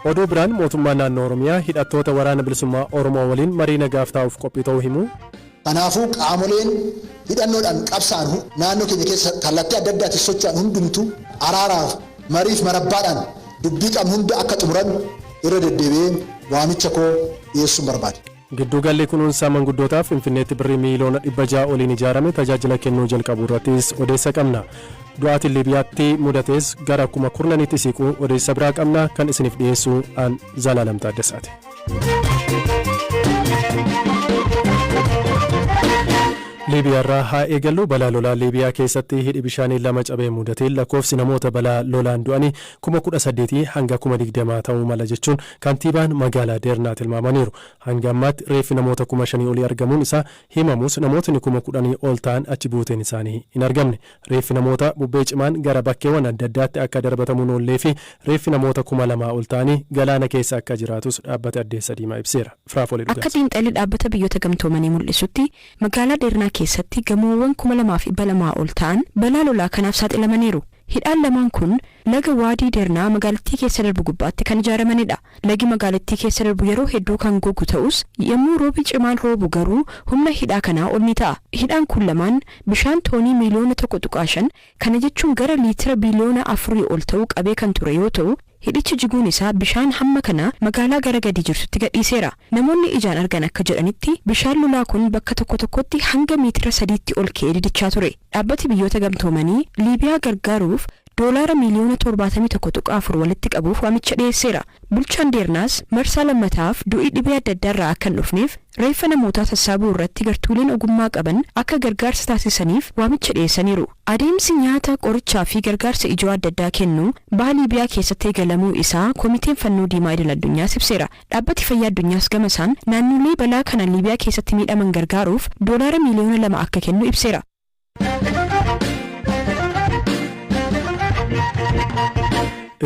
Oduu biraan mootummaan naannoo Oromiyaa hidhattoota waraana bilisummaa Oromoo waliin marii nagaaf taa'uuf qophii ta'uu himu. Kanaafuu qaamoleen hidhannoodhaan qabsaan naannoo keenya keessa kallattii adda addaatiin socho'an hundumtuu araaraaf mariif marabbaadhaan dubbii qabnu hunda akka xumuran irra deddeebi'ee waamicha koo dhiyeessuun barbaade. Gidduugalli kunuunsaa manguddootaaf Finfinneetti birrii miiliyoona 600 oliin ijaarame tajaajila kennuu jalqabu irrattis odeessa qabna. Du'aatiin Liibiyaatti mudates gara 10,000tti siquu odeessa biraa qabna kan isiniif dhiyeessu aan Zalaalam Taaddasaati. Liibiyaarraa haa eegallu balaa lolaa Liibiyaa keessatti hidhi bishaanii lama cabee mudatee lakkoofsi namoota balaa lolaan du'anii 18,000 hanga 20,000 ta'uu mala jechuun kantiibaan magaalaa Deernaa tilmaamaniiru. Hanga ammaatti reeffi namoota 5,000 olii argamuun isaa himamus namootni 10,000 ol ta'an achi buuteen isaanii hin argamne. Reeffi namoota bubbee cimaan gara bakkeewwan adda addaatti akka darbatamuun oollee fi reeffi namoota 2,000 ol ta'anii galaana keessa akka jiraatus dhaabbata Addeessa Diimaa ibseera. Akka xiinxalli dhaabbata biyyoota gamtoomanii mul'isutti magaalaa Deernaa keessatti gamoowwan 2,200 ol ta'an balaa lolaa kanaaf saaxilamaniiru. Hidhaan lamaan kun laga Waadii Deernaa magaalattii keessa darbu gubbaatti kan ijaaramanidha. Lagi magaalattii keessa darbu yeroo hedduu kan gogu ta'us yommuu roobi cimaan roobu garuu humna hidhaa kanaa ol ni ta'a. Hidhaan kun lamaan bishaan toonii miiliyoona 1.5 kana jechuun gara liitira biliyoona 4 ol ta'uu qabee kan ture yoo ta'u hidhichi jiguun isaa bishaan hamma kana magaalaa gara gadi jirtutti gadhiiseera. Namoonni ijaan argan akka jedhanitti bishaan lolaa kun bakka tokko tokkotti hanga meetira 3tti ol ka'ee didichaa ture. Dhaabbati biyyoota gamtoomanii Liibiyaa gargaaruuf doolaara miiliyoona 71.4 walitti qabuuf waamicha dhiyeesseera. Bulchaan Deernaas marsaa lammataaf du'ii dhibee adda addaarraa akka hin dhufneef reeffa namootaa sassaabuu irratti gartuuleen ogummaa qaban akka gargaarsa taasisaniif waamicha dhiyeessaniiru. Adeemsi nyaata qorichaa fi gargaarsa ijoo adda addaa kennuu baha Liibiyaa keessatti eegalamuu isaa Koomiteen Fannoo Diimaa Idil-Addunyaas ibseera. Dhaabbati Fayyaa Addunyaas gama isaan naannolee balaa kana Liibiyaa keessatti miidhaman gargaaruuf doolaara miiliyoona 2 akka kennu ibseera.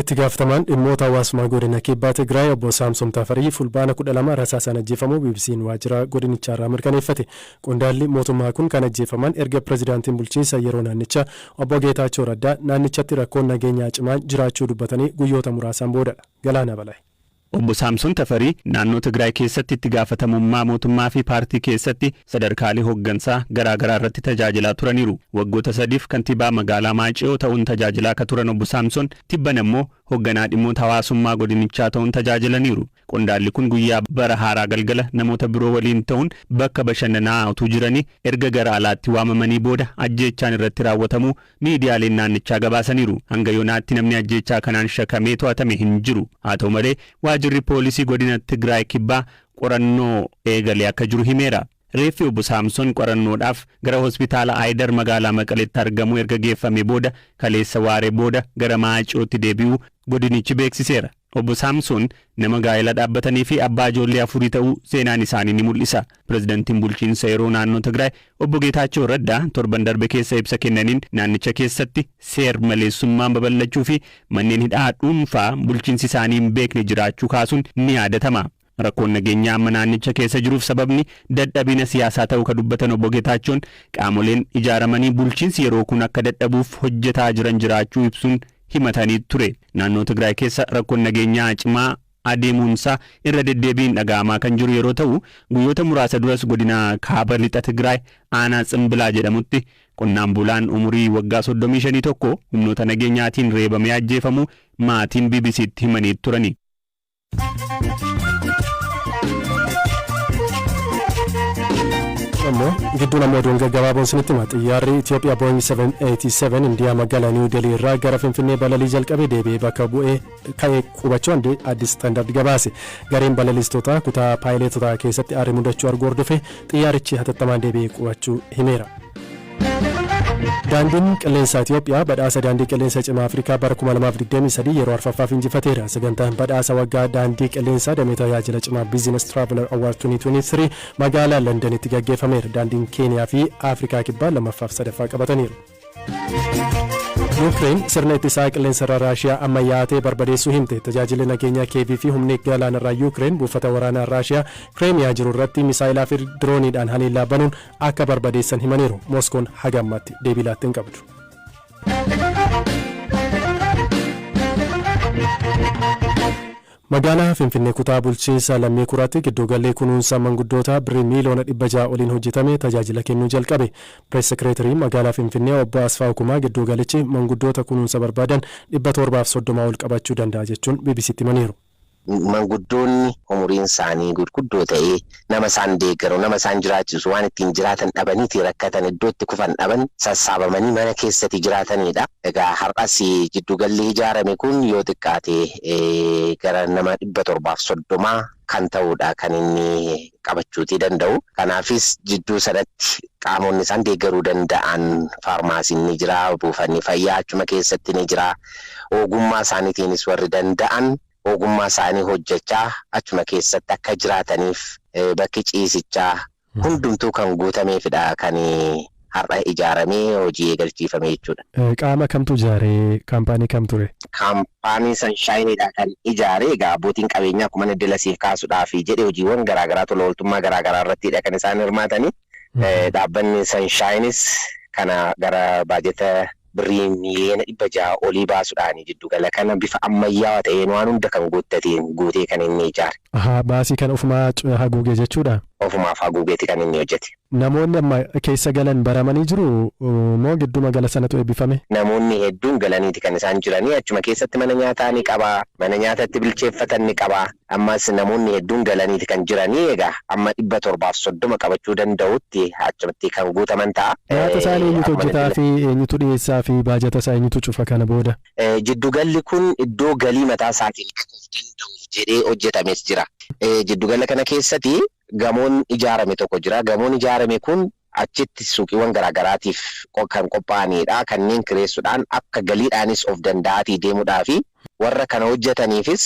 Itti gaafatamaan dhimmoota hawaasummaa godina kibbaa Tigraay obbo Saamsom Tafarii fulbaana 12 rasaasaan ajjeefamuu BBC'n waajjira godinicharraa mirkaneeffate. Qondaalli mootummaa kun kan ajjeefaman erga pirezidaantiin bulchiinsa yeroo naannichaa obbo Geetaachoo Raddaa naannichatti rakkoon nageenyaa cimaan jiraachuu dubbatanii guyyoota muraasaan boodadha. Galaana Balaayi. Obbo Saamson Tafarii naannoo Tigraay keessatti itti gaafatamummaa mootummaa fi paartii keessatti sadarkaalee hooggansaa garaagaraa irratti tajaajilaa turaniiru. Waggoota 3f kantiibaa magaalaa Maaciyoo ta'uun tajaajilaa akka turan obbo Saamson tibban immoo hoogganaa dhimmoota hawaasummaa godinichaa ta'uun tajaajilaniiru. Qondaalli kun guyyaa bara haaraa galgala namoota biroo waliin ta'uun bakka bashannanaa utuu jiranii erga gara alaatti waamamanii booda ajjeechaan irratti raawwatamuu miidiyaaleen naannichaa gabaasaniiru. Hanga yoonaatti namni ajjeechaa kanaan shakamee to'atame hin jiru. Haa ta'u malee waajjirri poolisii godina Tigraay kibbaa qorannoo eegalee akka jiru himeera. Reeffi obbo Saamson qorannoodhaaf gara hospitaala Aayidar magaalaa Maqaleetti argamu erga geeffame booda kaleessa waaree booda gara Maaciyootti deebi'uu godinichi beeksiseera. Obbo Saamson nama gaa'ela dhaabbatanii fi abbaa ijoollee 4 ta'uu seenaan isaanii ni mul'isa. Pirezidaantiin bulchiinsa yeroo naannoo Tigraay obbo Geetaachoo Raddaa torban darbe keessa ibsa kennaniin naannicha keessatti seer maleessummaan babal'achuu fi manneen hidhaa dhuunfaa bulchiinsi isaanii hin beekne jiraachuu kaasuun ni yaadatama. Rakkoon nageenyaa amma naannicha keessa jiruuf sababni dadhabina siyaasaa ta'uu ka dubbatan obbo Geetaachoon qaamoleen ijaaramanii bulchiinsi yeroo kun akka dadhabuuf hojjetaa jiran jiraachuu ibsuun himatanii ture. Naannoo Tigraay keessa rakkoon nageenyaa cimaa adeemuunsaa irra deddeebiin dhaga'amaa kan jiru yeroo ta'u guyyoota muraasa duras godina kaaba lixa Tigraay aanaa Tsimbilaa jedhamutti qonnaan bulaan umurii waggaa 35 tokko humnoota nageenyaatiin reebamee ajjeefamuu maatiin BBC'tti himanii turani. Gidduun ammoo oduun gaggabaaboon isinitti hima. Xiyyaarri Itoophiyaa Boeing 787 Indiyaa magaalaa Niw Delii irraa gara Finfinnee balalii jalqabee deebi'ee bakka bu'ee ka'ee qubachuu Addis Standard gabaase. Gareen balaliistota kutaa paayileetotaa keessatti aarii mudachuu arguu hordofe xiyyaarichi hatattamaan deebi'ee qubachuu himeera. Daandiin qilleensaa Itoophiyaa badhaasa daandii qilleensa cimaa Afrikaa bara 2023 yeroo arfaffaaf injifateera. Sagantaan badhaasa waggaa daandii qilleensaa damee tajaajila cimaa Business Traveler Award 2023 magaalaa Londanitti gaggeeffameera. Daandiin Keeniyaa fi Afrikaa kibbaa lammaffaaf sadaffaa qabataniiru. Ukraine sirna ittisaa qilleensa Raashiyaa ammayyaatee barbadeessuu himte. Tajaajilli nageenyaa Kiyev fi humni galaanarraa Ukraine buufata waraanaa Raashiyaa Kiremiyaa jiru irratti misaayilaa fi dirooniidhaan haleellaa banuun akka barbadeessan himaniiru. Moskoon hagammatti deebii laatte hin qabdu. Magaalaa Finfinnee kutaa bulchiinsa Lammii Kuraatti gidduugalli kunuunsa manguddoota birrii miliyoona 600 oliin hojjetame tajaajila kennuu jalqabe. Pirees Sekireetariin magaalaa Finfinnee obbo Asfaa Hukumaa giddugalichi manguddoota kunuunsa barbaadan 730 ol qabachuu danda'a jechuun BBC'tti himaniiru. Manguddoonni umuriin isaanii gurguddoo ta'ee nama isaan deeggaru nama isaan jiraachisu waan ittiin jiraatan dhabaniiti rakkatan iddootti kufan dhaban sassaabamanii mana keessatti jiraatanidha. Egaa har'as giddugalli ijaarame kun yoo xiqqaate gara nama 730 kan ta'udha kan inni qabachuutii danda'u. Kanaafis jidduu sanatti qaamonni isaan deeggaruu danda'an faarmaasiin ni jira, buufanni fayyaa achuma keessatti ni jira. Ogummaa isaaniitiinis warri danda'an ogummaa isaanii hojjechaa achuma keessatti akka jiraataniif bakki ciisichaa hundumtuu kan guutameefidha kan har'a ijaaramee hojii eegalchiifame jechuudha. Qaama kamtu ijaaree kaampaanii kam ture? Kaampaanii Sanshaayinidha kan ijaaree egaa abbootiin qabeenyaa akkuma Naddala siif kaasuudhaaf jedhee hojiiwwan garaagaraa tola ooltummaa garaagaraa irrattidha kan isaan hirmaatanii. Dhaabbanni Sanshaayinis kana gara baajeta birrii miliyoona 600 olii baasuudhaan jiddugala kana bifa ammayyaawaa ta'een waan hunda kan guutee kan inni ijaare. Baasii kan ofumaa haguugee jechuudha? Ofumaaf haguugeeti kan inni hojjete. Namoonni amma keessa galan baramanii jiru moo gidduu magaalaa sanatu eebbifame? Namoonni hedduun galaniiti kan isaan jiranii achuma keessatti mana nyaataa ni qabaa, mana nyaatatti bilcheeffatan ni qabaa. Ammas namoonni hedduun galaniiti kan jiranii egaa amma 730 qabachuu danda'utti achumatti kan guutaman ta'a. Nyaata isaanii eenyutu hojjetaa fi eenyutu dhiyeessaa fi baajata isaa eenyutu cufa kana booda? Jiddugalli kun iddoo galii mataa isaatiin qabuuf danda'uuf jedhee hojjetames jira. Jiddugala kana keessatti gamoon ijaarame tokko jira. Gamoon ijaarame kun achitti suuqiiwwan garaagaraatiif kan qophaa'anidha. Kanneen kireessuudhaan akka galiidhaanis of danda'atii deemuudhaa fi warra kana hojjetaniifis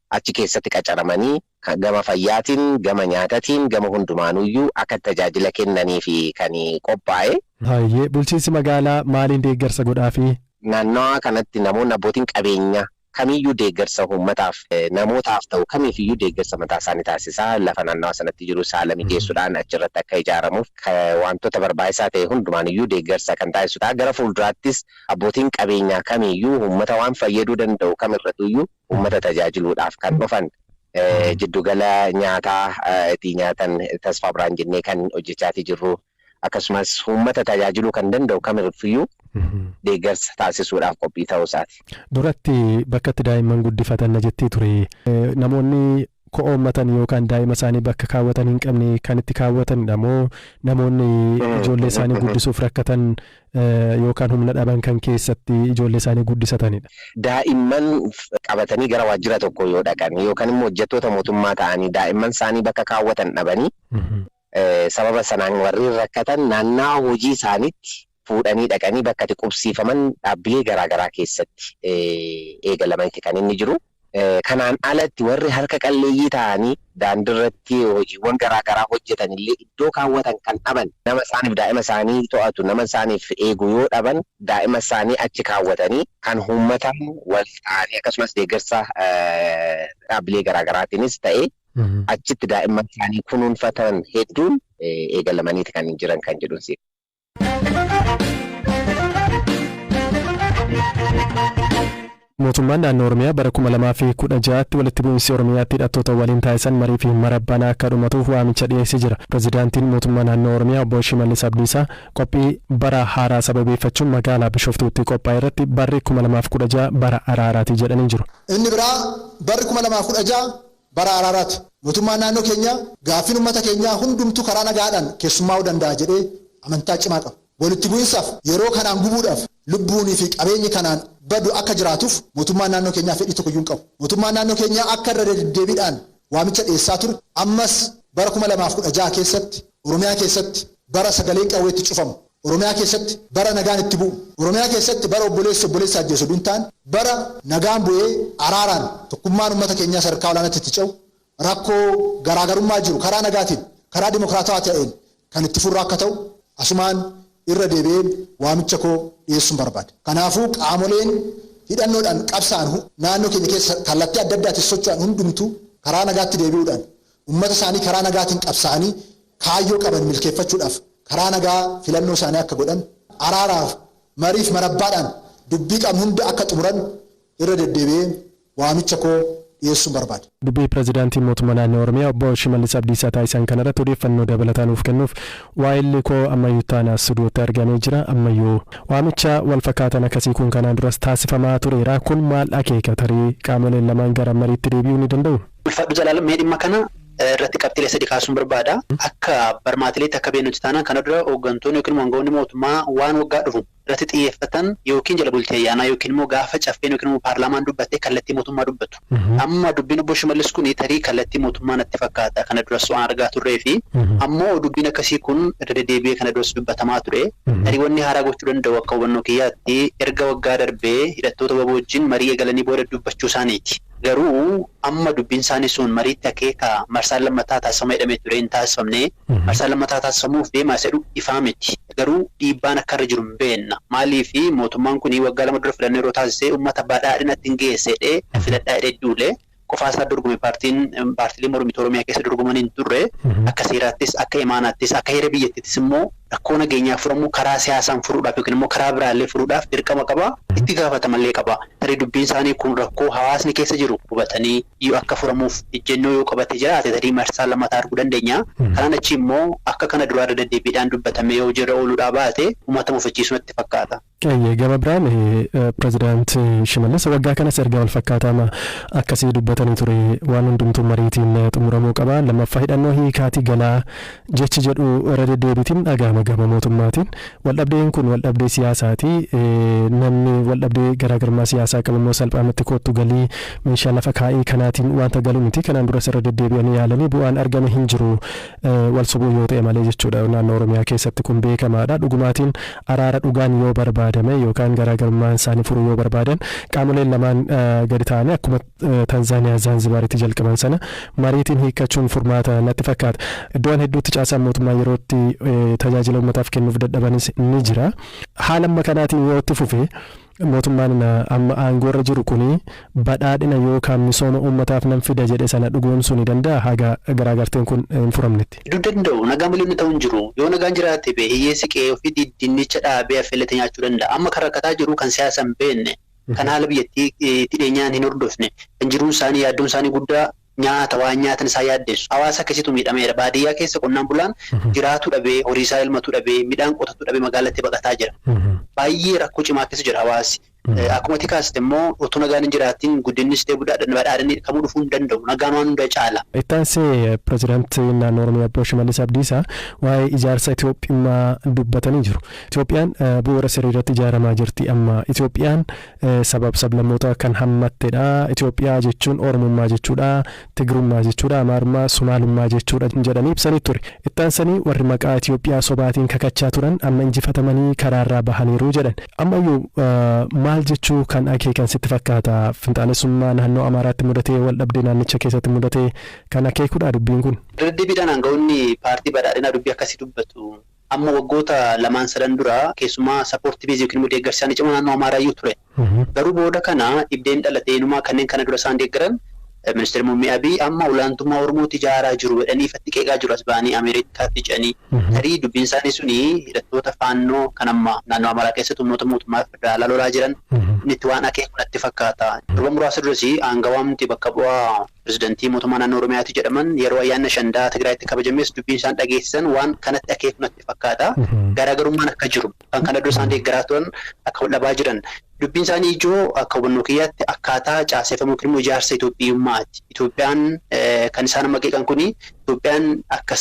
achi keessatti qacaramanii gama fayyaatiin, gama nyaatatiin, gama hundumaanuyyuu akka tajaajila kennanii fi kan qophaa'e. Hayyee bulchiinsi magaalaa maaliin deeggarsa godhaafi? Naannawaa kanatti namoonni abbootiin qabeenyaa kamiyyuu deeggarsa uummataaf namootaaf ta'u kamiifiyyuu deeggarsa mataa isaanii taasisaa lafa naannawaa sanatti jiru saala mijeessuudhaan achirratti akka ijaaramuuf wantoota barbaachisaa ta'e hundumaaniyyuu deeggarsa kan taasisudha. Gara fuulduraattis abbootiin qabeenyaa kamiyyuu uummata waan fayyaduu danda'u kamirrattuyyuu uummata tajaajiluudhaaf kan dhufan jiddugala nyaataa itti nyaatan Tasfaa Biraan jennee kan hojjechaatii jirru. Akkasumas uummata tajaajiluu kan danda'u kamirrattuyyuu deeggarsa taasisuudhaaf qophii ta'uu isaati. Duratti bakka itti daa'imman guddifatan jettii ture. Namoonni ko'oommatan yookaan daa'ima isaanii bakka kaawwatan hin qabne kan itti kaawwatanidha moo namoonni ijoollee isaanii guddisuuf rakkatan yookaan humna dhaban kan keessatti ijoollee isaanii guddisatanidha? Daa'imman qabatanii gara waajjira tokko yoo dhaqan yookaan immoo hojjettoota mootummaa ta'anii daa'imman isaanii bakka kaawwatan dhabanii sababa sanaan warri rakkatan naannaa hojii isaaniitti fuudhanii dhaqanii bakka itti qubsiifaman dhaabbilee garaagaraa keessatti eegalamanitti kan inni jiru. Kanaan alatti warri harka qalleeyyii ta'anii daandiirratti hojiiwwan garaagaraa hojjetanillee iddoo kaawwatan kan dhaban nama isaaniif daa'ima isaanii to'atu nama isaaniif eegu yoo dhaban daa'ima isaanii achi kaawwatanii kan uummatan wal ta'anii akkasumas deeggarsa dhaabbilee garaagaraatiinis ta'e achitti daa'imman isaanii kunuunfatan hedduun eegalamaniiti kan jiran kan jedhuun Mootummaan naannoo Oromiyaa bara 2016tti walitti bu'iinsi Oromiyaatti hidhattoota waliin taasisan marii fi marabbana akka dhumatuuf waamicha dhiyeessee jira. Pireezidaantiin mootummaa naannoo Oromiyaa obbo Shimallis Abdiisaa qophii bara haaraa sababeeffachuun magaalaa Bishoftuutti qophaa'e irratti barri 2016 bara araaraati jedhanii jiru. Inni biraa barri 2016 bara araaraati. Mootummaan naannoo keenya gaaffii uummata keenyaa hundumtuu karaa nagaadhaan keessummaa'uu danda'a jedhee amantaa cimaa qaba. Walitti bu'iinsaaf yeroo kanaan gubuudhaaf lubbuunii fi qabeenyi kanaan badu akka jiraatuuf mootummaan naannoo keenyaa fedhii tokkoyyuu hin qabu. Mootummaan naannoo keenyaa akka irra deddeebiidhaan waamicha dhiyeessaa ture ammas bara 2016 keessatti Oromiyaa keessatti bara sagaleen qawweetti cufamu. Oromiyaa keessatti bara nagaan itti bu'u. Oromiyaa keessatti bara obboleessa ajjeesu duntaan bara nagaan bu'ee araaraan tokkummaan uummata keenyaa sadarkaa olaanaatti itti ce'u rakkoo garaagarummaa jiru karaa nagaatiin karaa dimokiraatawaa ta'een kan itti furraa akka ta'u asumaan irra deebi'een waamicha koo dhiyeessuun barbaada. Kanaafuu qaamoleen hidhannoodhaan qabsaan naannoo keenya keessa kallattii adda addaatiin socho'an hundumtuu karaa nagaatti deebi'uudhaan uummata isaanii karaa nagaatiin qabsaa'anii kaayyoo qaban milkeeffachuudhaaf karaa nagaa filannoo isaanii akka godhan araaraaf mariif marabbaadhaan dubbii qabnu hunda akka xumuran irra deddeebi'een waamicha koo dhiyeessuun barbaada. Dubbii pirezidaantii mootummaa naannoo Oromiyaa obbo Shimallis Abdiisaa taasisan kanarratti odeeffannoo dabalataa nuuf kennuuf waa'illi koo ammayyuu taanaas stuudiyootti argamee jira. Ammayyuu waamicha wal fakkaatan akkasii kun kanaan duras taasifamaa tureera. Kun maal akeeka tarii qaamoleen lamaan gara mariitti deebi'uu ni danda'u? Ulfaadhu Jalaalam mee dhimma kana irratti qabxiilee sadii kaasuun barbaada. Akka barmaatileetti akka beenutti taanaan kana dura hooggantoonni yookiin aangawoonni mootummaa waan waggaa dhufu irratti xiyyeeffatan yookiin jala bultii ayyaanaa yookiin immoo gaafa caffeen yookiin immoo paarlaamaan dubbattee kallattii mootummaa dubbatu. Amma dubbiin obbo Shimallis kun tarii kallattii mootummaa natti fakkaata kana duras waan argaa turree fi ammoo dubbiin akkasii kun irra deddeebi'ee kana duras dubbatamaa ture. Tarii wanni haaraa gochuu danda'u akka hubannoo kiyyaatti erga waggaa darbee hidhattoota WBO wajjin marii eegalanii booda dubbachuu isaaniiti. Garuu amma dubbiin isaanii sun mariitti akeeka marsaan lammataa taasifama jedhamee ture hin taasifamne marsaan lammataa taasifamuuf deemaa isa ifaa miti. Garuu dhiibbaan akka irra jiru hin beekna. Maaliif mootummaan kun waggaa 2 dura filannoo yeroo taasisee uummata badhaadhinatti hin geessedhe filadhaa jedhee duule qofaasaa dorgome paartiilee mormituu Oromiyaa keessa dorgoman hin turre akka seeraattis akka imaanaattis akka heera biyyattiittis immoo rakkoo nageenyaa furamuu karaa siyaasaan furuudhaaf yookiin immoo karaa biraallee furuudhaaf dirqama qaba itti gaafatamallee qaba. Tarii dubbiin isaanii kun rakkoo hawaasni keessa jiru hubatanii yoo akka furamuuf ejjennoo yoo qabate jiraate tarii marsaa lammataa arguu dandeenya. Kanaan achi immoo akka kana duraa irra deddeebiidhaan dubbatamee yoo jira ooluudhaa baate uummata mufachiisuu natti fakkaata. Gama biraan pirezidaant Shimallis waggaa kanas erga wal fakkaataa akkasii dubbatanii ture waan hundumtuu mariitiin xumuramuu qaba. Lammaffaa hidhannoo hiikaatii galaa jechi jedhu irra deddeebiitiin dhagahama gama mootummaatiin. Waldhabdeen kun waldhabdee siyaasaati. Namni waldhabdee garaagarummaa siyaasaa qabu immoo salphaamatti kottu galii meeshaa lafa kaa'ii kanaatiin wanta galu miti. Kanaan duras irra deddeebi'anii yaalanii bu'aan argame hin jiru wal sobuu yoo ta'e malee jechuudha. Naannoo Oromiyaa keessatti kun beekamaadha. Dhugumaatiin araara dhugaan yoo barbaadame yookaan garaagarummaan isaanii furuu yoo barbaadan qaamoleen lamaan gadi ta'anii akkuma Tanzaaniyaa Zaanzibaaritti jalqaban sana mariitiin hiikachuun furmaata natti fakkaata. Iddoon hedduutti caasaan mootummaa yerootti tajaajila uummataaf kennuuf dadhabanis ni jira. Haala amma kanaatiin yoo itti fufe mootummaan amma aangoorra jiru kuni badhaadhina yookaan misooma uummataaf nan fida jedhe sana dhugoomsuu ni danda'a haga garaagarteen kun hin furamnetti. Hiduu danda'u nagaan malee inni ta'u hin jiru yoo nagaan jiraate bee hiyyeessi qe'ee ofii dinnicha dhaabee affeellate nyaachuu danda'a. Amma kan rakkataa jiru kan siyaasa hin beekne kan haala biyyattii dhiyeenyaan hin hordofne kan jiruun isaanii yaaddoon isaanii guddaa nyaata waan nyaatan isaa yaaddeessu. Hawaasa akkasitu miidhameera. Baadiyyaa keessa qonnaan bulaan jiraatu dhabee horii isaa elmatu dhabee midhaan qotatu dhabee magaalatti baqataa jira. Baay'ee rakkoo cimaa keessa jira hawaasi. Akkuma tikaasti immoo otoo nagaan hin jiraatiin guddinnis ta'e badhaadhinni kamuu dhufuu hin danda'u. Nagaan waan hunda caala. Ittaansee pirezidaantii naannoo Oromiyaa obbo Shimallis Abdiisaa waa'ee ijaarsa Itoophiyaa dubbatanii jiru. Itoophiyaan bu'uura sirriirratti ijaaramaa jirti amma. Itoophiyaan sabab sablammoota kan hammattedha. Itoophiyaa jechuun Oromummaa jechuudha. Tigrummaa jechuudha. Amaarummaa Sumaalummaa jechuudha jedhanii ibsanii ture. Ittaansanii warri maqaa Itoophiyaa sobaatiin kakachaa turan amma injifatamanii karaarraa bahaniiru jedhan. Ammayyuu maal jechuu kan akeekan sitti fakkaata finxaalessummaa naannoo Amaaraatti mudatee wal dhabdee naannicha keessatti mudatee kan akeekudha dubbiin kun. Deddeebiidhaan aangawoonni paartii badhaadhinaa dubbii akkasii dubbatu. Amma waggoota 2-3 dura keessumaa sappoortii beezii yookiin immoo deeggarsi isaanii cimaa naannoo Amaaraayyuu ture. Garuu booda kana dhibdeen dhalatee inumaa kanneen kana dura isaan deeggaran Ministeerri Muummee Abiy amma olaantummaa Oromooti ijaaraa jiru jedhanii ifatti qeeqaa jiru as ba'anii Ameerikaatti jedhanii. Tarii dubbiin isaanii suni hidhattoota faannoo kan amma naannoo Amaaraa keessatti humnoota mootummaa federaalaa lolaa jiran itti waan akeeku natti fakkaata. Yeroo muraasa duras aangawaamti bakka bu'aa pirezidantii mootummaa naannoo Oromiyaatti jedhaman yeroo ayyaana Shandaa Tigraayitti kabajames dubbiin isaan dhageessisan waan kanatti akeeku natti fakkaata. Garaagarummaan akka jiru kan kana dura isaan deeggaraa turan akka wal dhabaa jiran. Dubbiin isaanii ijoo akka hubannoo kiyyaatti akkaataa caaseffamuu yookiin immoo ijaarsa Itoophiyummaati. Itoophiyaan kan isaan amma qeeqan kuni Itoophiyaan akka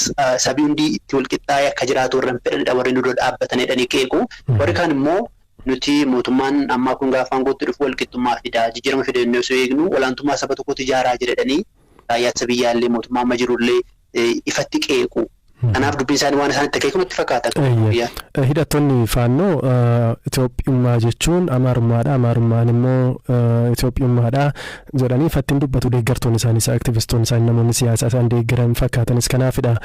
sabii hundi itti wal qixxaa'ee akka jiraatu warreen fedhanidha warreen dura dhaabbatanidhanii qeequ. Warri kaan immoo nuti mootummaan ammaa kun gaafa aangootti dhufu wal qixxummaa fida jijjiirama fida jennee osoo eegnu olaantummaa saba tokkotti ijaaraa jedhanii raayyaa biyyaallee mootummaa amma jirullee ifatti qeequ. Kanaaf dubbiin isaanii waan isaanitti akeeku natti fakkaata. Hidhattoonni faannoo Itoophiyummaa jechuun Amaarummaadha. Amaarummaan immoo Itoophiyummaadha jedhanii ifattiin dubbatu deeggartoonni isaaniis aktivistoonni isaanii namoonni siyaasaa isaan deeggaran fakkaatanis kanaafidha.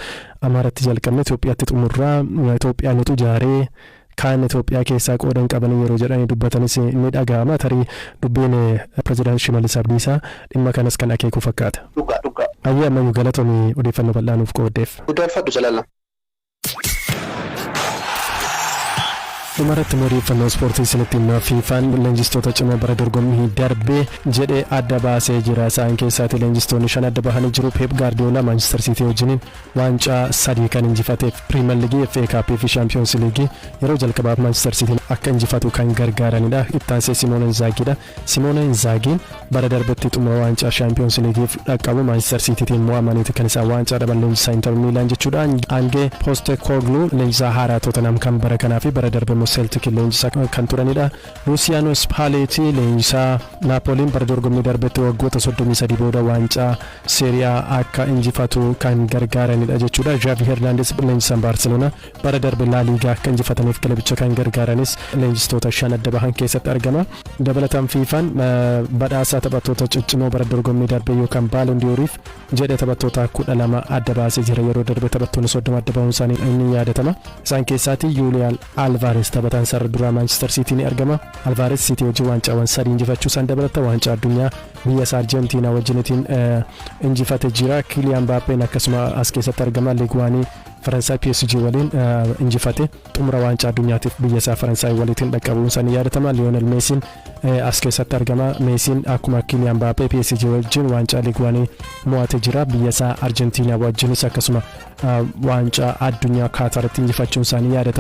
Amaaratti jalqabne Itoophiyaatti xumurraa Itoophiyaan nutu ijaaree kaan Itoophiyaa keessaa qoodan qabanii yeroo jedhanii dubbatanis ni dhaga'ama. Tarii dubbiin pirezidaantii Shimallis Abdiisaa dhimma kanas kan akeeku fakkaata. Dhugaa. Ayyee ammayyuu galatoomii odeeffannoo bal'aanuuf qooddeef. Guddaa ulfaadhu Jalaalam. dhumarratti odeeffannoo ispoortii isinitti himna. fiifaan leenjistoota cimoo bara dorgommii darbee jedhee adda baasee jira. isaan keessaatti leenjistoonni 5 adda bahanii jiru. Pep Guardiola Manchester City wajjiniin waancaa 3 kan injifateef Premier League, FA Cup fi Champions League yeroo jalqabaaf Manchester City akka injifatu kan gargaaranidha. ittaansee Simone Inzaghiidha. Simone Inzaghiin bara darbetti xumura waancaa Champions League dhaqqabu Manchester Citytiin mo'amaniiti kan isaan waancaa dhaban leenjisaa Inter Milan jechuudha. Ange Postecoglou leenjisaa haaraa Tottenham kan bara kanaa fi bara darbe Celtic leenjisaa kan turanidha. Luciano Spalletti leenjisaa Napoliin bara dorgommii darbetti waggoota 33 booda waancaa Serie A akka injifatu kan gargaaranidha jechuudha. Xavi Hernandez leenjisaa Barcelona bara darbe La Liga akka injifataniif kilabicha kan gargaaranis leenjistoota 5 adda bahan keessatti argama. dabalataan fiifaan badhaasa taphattoota ciccimoo bara dorgommii darbe yookaan Ballon d'Oriif jedhe taphattoota 12 adda baasee jira. yeroo darbe taphattoonni 30 adda bahuun isaanii ni yaadatama. isaan keessaatti Julian Alvarez taphataan sarara duraa Manchester City ni argama. Alvarez City wajjin waancawwan 3 injifachuu isaan dabalata. waancaa addunyaa biyya Argentina wajjinitiin injifate jira. Kylian Mbappé akkasuma as keessatti argama. Ligue 1 Faransaay PSG waliin injifate xumura waancaa addunyaatiif biyya isaa Faransaay waliin dhaqqabuun isaanii yaadatama. Lionel Messiin as keessatti argama. Messiin akkuma Kylian Mbappé PSG wajjin waancaa Ligue 1 mo'ate jira. biyya isaa Argentina wajjinis akkasuma waancaa addunyaa Qaataritti injifachuun isaanii yaadatama.